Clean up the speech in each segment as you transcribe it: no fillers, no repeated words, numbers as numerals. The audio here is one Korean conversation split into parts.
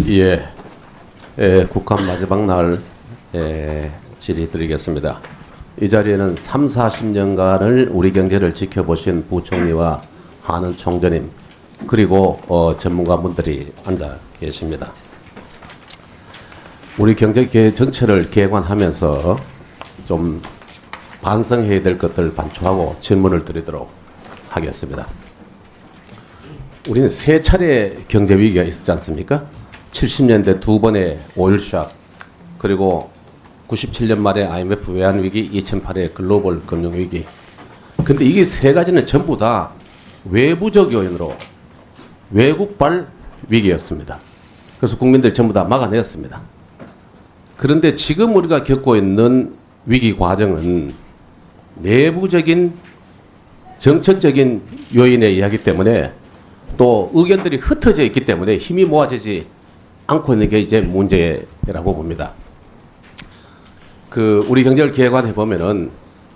예, 국감 마지막 날 질의드리겠습니다. 이 자리에는 3, 40년간을 우리 경제를 지켜보신 부총리와 한은 총재님 그리고 전문가분들이 앉아 계십니다. 우리 경제 정책을 개관하면서 좀 반성해야 될 것들을 반추하고 질문을 드리도록 하겠습니다. 우리는 세 차례 경제 위기가 있었지 않습니까? 70년대 두 번의 오일쇼크, 그리고 97년 말에 IMF 외환위기, 2008의 글로벌 금융위기. 근데 이게 세 가지는 전부 다 외부적 요인으로 외국발 위기였습니다. 그래서 국민들이 전부 다 막아냈습니다. 그런데 지금 우리가 겪고 있는 위기 과정은 내부적인 정책적인 요인의 이야기 때문에 또 의견들이 흩어져 있기 때문에 힘이 모아지지 않고 있는 게 이제 문제라고 봅니다. 우리 경제를 개관해 보면은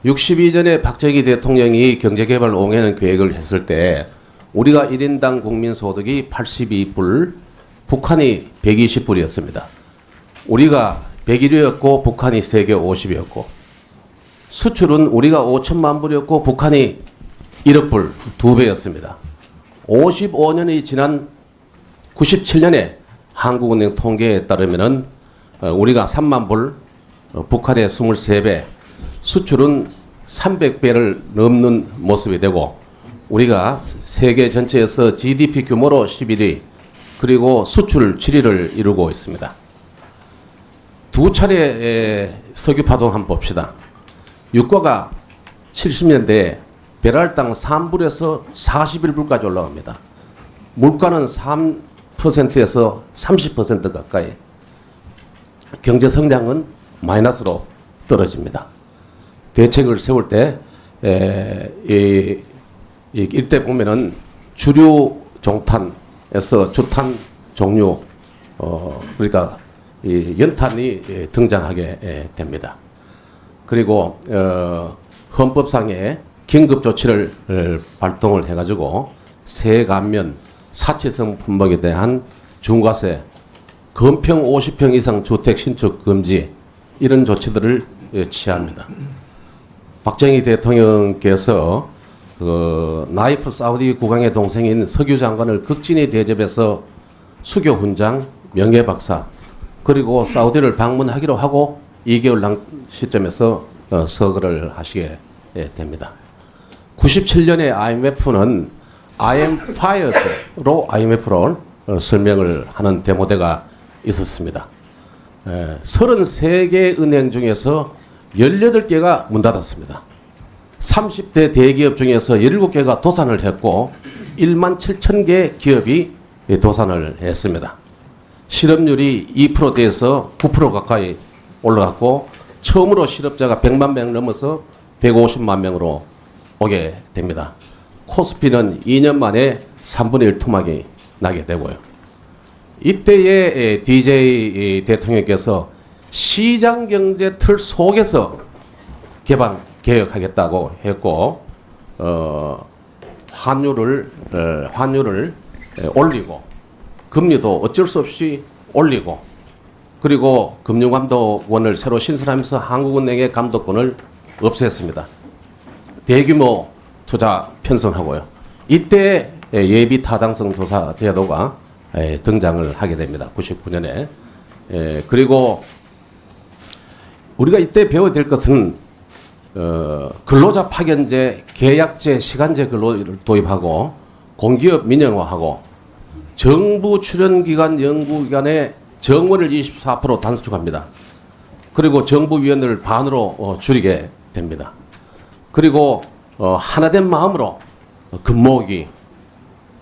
62전에 박정희 대통령이 경제개발 5년 계획을 했을 때 우리가 1인당 국민소득이 82불, 북한이 120불이었습니다. 우리가 101이었고 북한이 세계 50이었고, 수출은 우리가 5천만 불이었고 북한이 1억 불, 2배였습니다. 55년이 지난 97년에 한국은행 통계에 따르면은 우리가 3만 불, 북한의 23배, 수출은 300배를 넘는 모습이 되고, 우리가 세계 전체에서 GDP 규모로 11위, 그리고 수출 7위를 이루고 있습니다. 두 차례 석유 파동 한번 봅시다. 유가가 70년대에 배럴당 3불에서 41불까지 올라갑니다. 물가는 3%에서 30% 가까이. 경제 성장은 마이너스로 떨어집니다. 대책을 세울 때 이때 보면은 주류 종탄에서 주탄 종류, 그러니까 이 연탄이 등장하게 됩니다. 그리고 헌법상의 긴급 조치를 발동을 해가지고 세감면, 사치성 품목에 대한 중과세, 건평 50평 이상 주택 신축 금지, 이런 조치들을 취합니다. 박정희 대통령께서 나이프 사우디 국왕의 동생인 석유 장관을 극진히 대접해서 수교 훈장, 명예 박사, 그리고 사우디를 방문하기로 하고 2개월 시점에서 서거를 하시게 됩니다. 97년에 IMF는 I am fired로 IMF로 설명을 하는 데모대가 있었습니다. 33개 은행 중에서 18개가 문 닫았습니다. 30대 대기업 중에서 17개가 도산을 했고 1만 7천 개 기업이 도산을 했습니다. 실업률이 2%대에서 9% 가까이 올라갔고, 처음으로 실업자가 100만 명 넘어서 150만 명으로 오게 됩니다. 코스피는 2년 만에 3분의 1 토막이 나게 되고요. 이때의 DJ 대통령께서 시장경제 틀 속에서 개혁하겠다고 했고, 환율을 올리고, 금리도 어쩔 수 없이 올리고, 그리고 금융감독원을 새로 신설하면서 한국은행의 감독권을 없앴습니다. 대규모 투자 편성하고요. 이때 예비 타당성 조사 제도가 등장을 하게 됩니다. 99년에. 그리고 우리가 이때 배워야 될 것은 근로자 파견제, 계약제, 시간제 근로를 도입하고 공기업 민영화하고 정부 출연기관, 연구기관의 정원을 24% 단축합니다. 그리고 정부위원회를 반으로 줄이게 됩니다. 그리고 하나된 마음으로 금모기,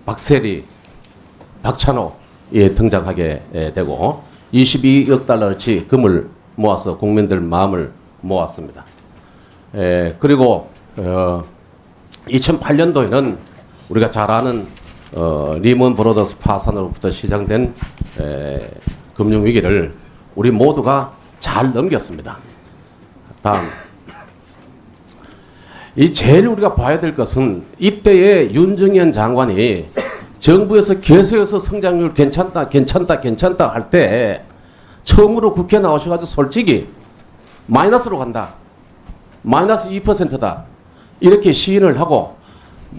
박세리, 박찬호 등장하게 되고 22억 달러치 금을 모아서 국민들 마음을 모았습니다. 그리고 2008년도에는 우리가 잘 아는 리먼 브로더스 파산으로부터 시작된 금융위기를 우리 모두가 잘 넘겼습니다. 다음, 이 제일 우리가 봐야 될 것은 이때의 윤정현 장관이 정부에서 계속해서 성장률 괜찮다, 괜찮다, 괜찮다 할 때 처음으로 국회 나오셔가지고 솔직히 마이너스로 간다. 마이너스 2%다. 이렇게 시인을 하고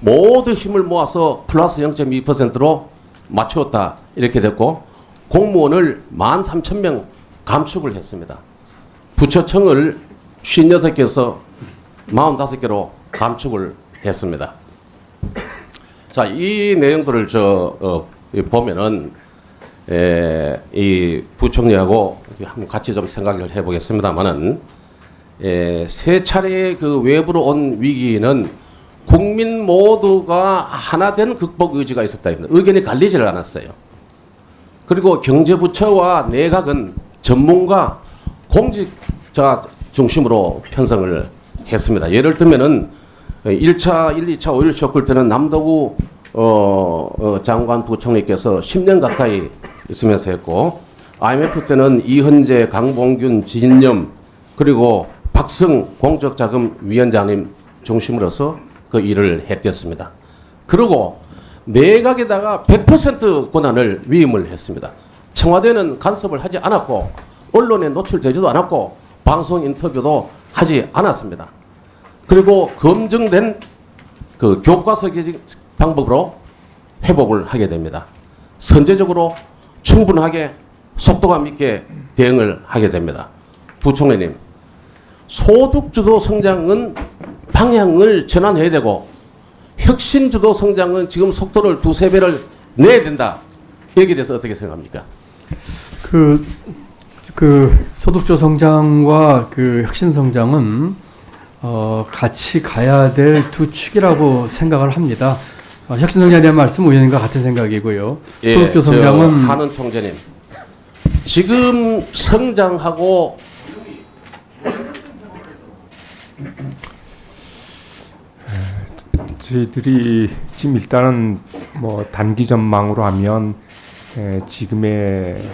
모두 힘을 모아서 플러스 0.2%로 맞추었다. 이렇게 됐고 공무원을 13,000명 감축을 했습니다. 부처청을 56개에서 45개로 감축을 했습니다. 자, 이 내용들을 보면은 이 부총리하고 한번 같이 좀 생각을 해보겠습니다만은 세 차례의 그 외부로 온 위기는 국민 모두가 하나된 극복 의지가 있었다. 의견이 갈리지를 않았어요. 그리고 경제부처와 내각은 전문가, 공직자 중심으로 편성을 했습니다. 예를 들면은 1차, 1, 2차 오일 쇼크 때는 남도구 장관 부총리께서 10년 가까이 있으면서 했고, IMF 때는 이헌재, 강봉균, 진념, 그리고 박승 공적자금위원장님 중심으로서 그 일을 했댔습니다. 그리고 내각에다가 100% 권한을 위임을 했습니다. 청와대는 간섭을 하지 않았고 언론에 노출되지도 않았고 방송 인터뷰도 하지 않았습니다. 그리고 검증된 그 교과서 방법으로 회복을 하게 됩니다. 선제적으로 충분하게 속도감 있게 대응을 하게 됩니다. 부총리님, 소득주도 성장은 방향을 전환해야 되고 혁신주도 성장은 지금 속도를 2~3배를 내야 된다. 여기에 대해서 어떻게 생각합니까? 그 소득주 성장과 그 혁신 성장은 같이 가야 될 두 축이라고 생각을 합니다. 혁신 성장에 대한 말씀 의원님과 같은 생각이고요. 예, 소득주 성장은 한은 총재님, 지금 성장하고 저희들이 지금 일단은 뭐 단기 전망으로 하면 지금의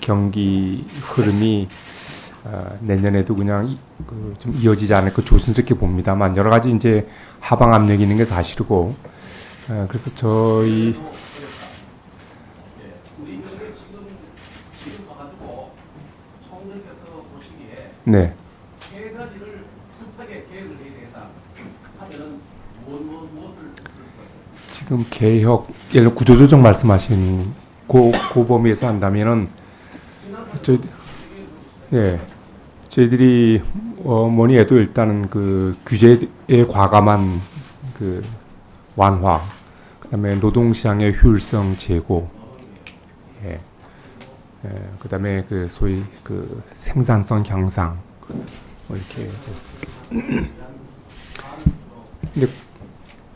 경기 흐름이 내년에도 그냥 좀 이어지지 않을까 조심스럽게 봅니다만 여러 가지 이제 하방 압력이 있는 게 사실이고 그래서 저희 네. 지금 개혁, 예를 들어 구조조정 말씀하신 그 범위에서 한다면은 저희들이 뭐니 해도 일단은 그 규제의 과감한 그 완화, 그다음에 노동시장의 효율성 제고, 그다음에 그 소위 그 생산성 향상 뭐 이렇게. 근데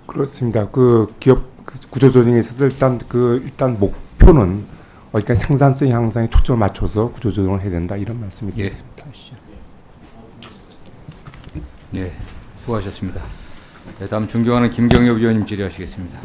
그렇습니다. 그 기업 구조조정에 있어서 일단 목표는 어디까지 생산성 향상에 초점을 맞춰서 구조조정을 해야 된다 이런 말씀이 드리겠습니다. 네, 수고하셨습니다. 네, 다음 존경하는 김경엽 의원님 질의하시겠습니다.